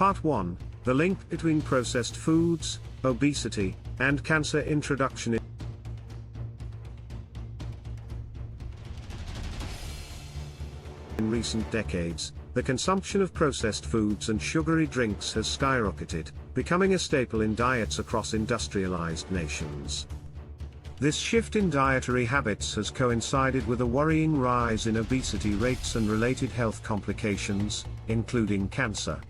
Part 1, the link between processed foods, obesity, and cancer. Introduction. In recent decades, the consumption of processed foods and sugary drinks has skyrocketed, becoming a staple in diets across industrialized nations. This shift in dietary habits has coincided with a worrying rise in obesity rates and related health complications, including cancer.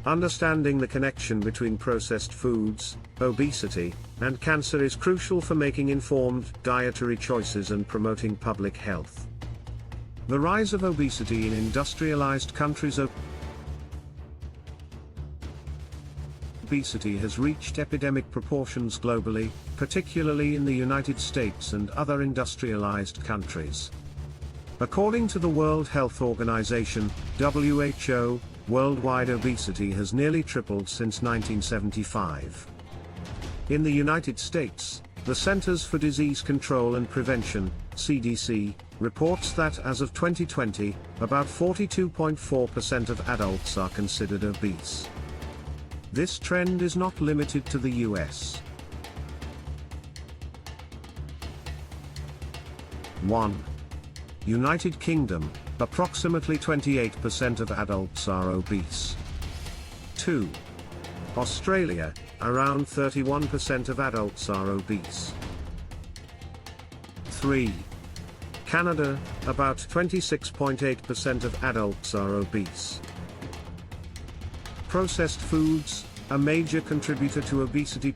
Understanding the connection between processed foods, obesity, and cancer is crucial for making informed dietary choices and promoting public health. The rise of obesity in industrialized countries. Obesity has reached epidemic proportions globally, particularly in the United States and other industrialized countries. According to the World Health Organization, WHO, worldwide obesity has nearly tripled since 1975. In the United States, the Centers for Disease Control and Prevention, CDC, reports that as of 2020, about 42.4% of adults are considered obese. This trend is not limited to the US. 1. United Kingdom, approximately 28% of adults are obese. 2. Australia, around 31% of adults are obese. 3. Canada, about 26.8% of adults are obese. Processed foods, a major contributor to obesity.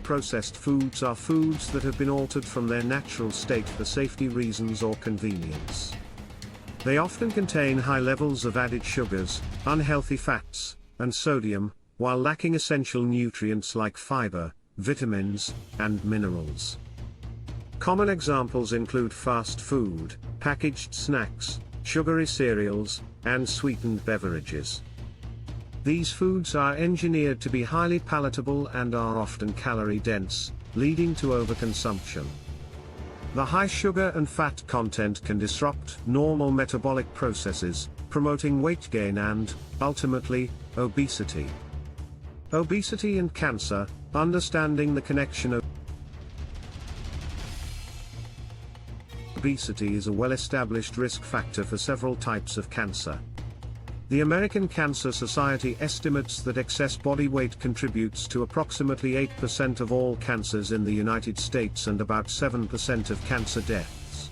Processed foods are foods that have been altered from their natural state for safety reasons or convenience. They often contain high levels of added sugars, unhealthy fats, and sodium, while lacking essential nutrients like fiber, vitamins, and minerals. Common examples include fast food, packaged snacks, sugary cereals, and sweetened beverages. These foods are engineered to be highly palatable and are often calorie-dense, leading to overconsumption. The high sugar and fat content can disrupt normal metabolic processes, promoting weight gain and, ultimately, obesity. Obesity and cancer, understanding the connection of obesity is a well-established risk factor for several types of cancer. The American Cancer Society estimates that excess body weight contributes to approximately 8% of all cancers in the United States and about 7% of cancer deaths.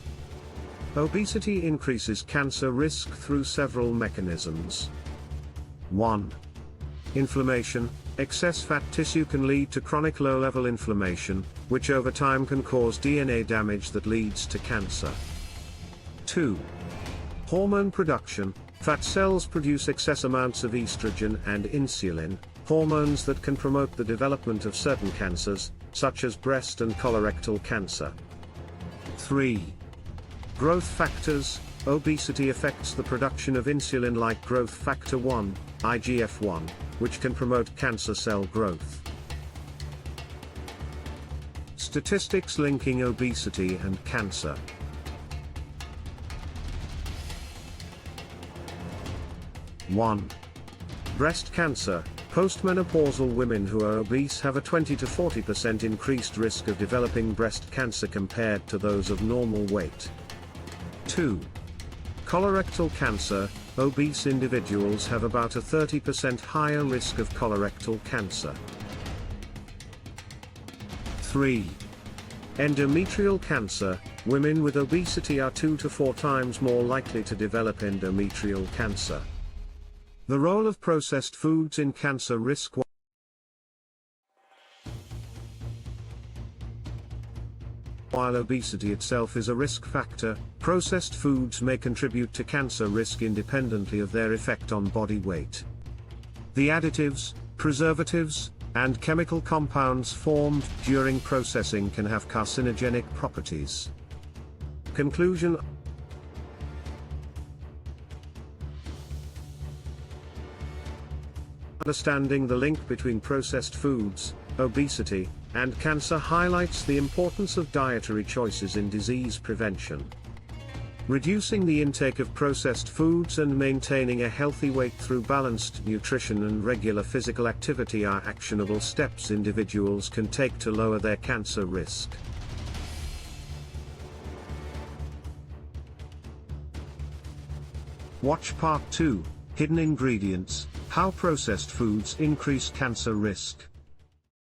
Obesity increases cancer risk through several mechanisms. 1. Inflammation. Excess fat tissue can lead to chronic low-level inflammation, which over time can cause DNA damage that leads to cancer. 2. Hormone production. Fat cells produce excess amounts of estrogen and insulin, hormones that can promote the development of certain cancers, such as breast and colorectal cancer. 3. Growth factors. Obesity affects the production of insulin like growth factor 1, IGF-1, which can promote cancer cell growth. Statistics linking obesity and cancer. 1. Breast cancer. Postmenopausal women who are obese have a 20 to 40% increased risk of developing breast cancer compared to those of normal weight. 2. Colorectal cancer. Obese individuals have about a 30% higher risk of colorectal cancer. 3. Endometrial cancer. Women with obesity are 2 to 4 times more likely to develop endometrial cancer. The role of processed foods in cancer risk. While obesity itself is a risk factor, processed foods may contribute to cancer risk independently of their effect on body weight. The additives, preservatives, and chemical compounds formed during processing can have carcinogenic properties. Conclusion. Understanding the link between processed foods, obesity, and cancer highlights the importance of dietary choices in disease prevention. Reducing the intake of processed foods and maintaining a healthy weight through balanced nutrition and regular physical activity are actionable steps individuals can take to lower their cancer risk. Watch Part 2, Hidden Ingredients, How Processed Foods Increase Cancer Risk.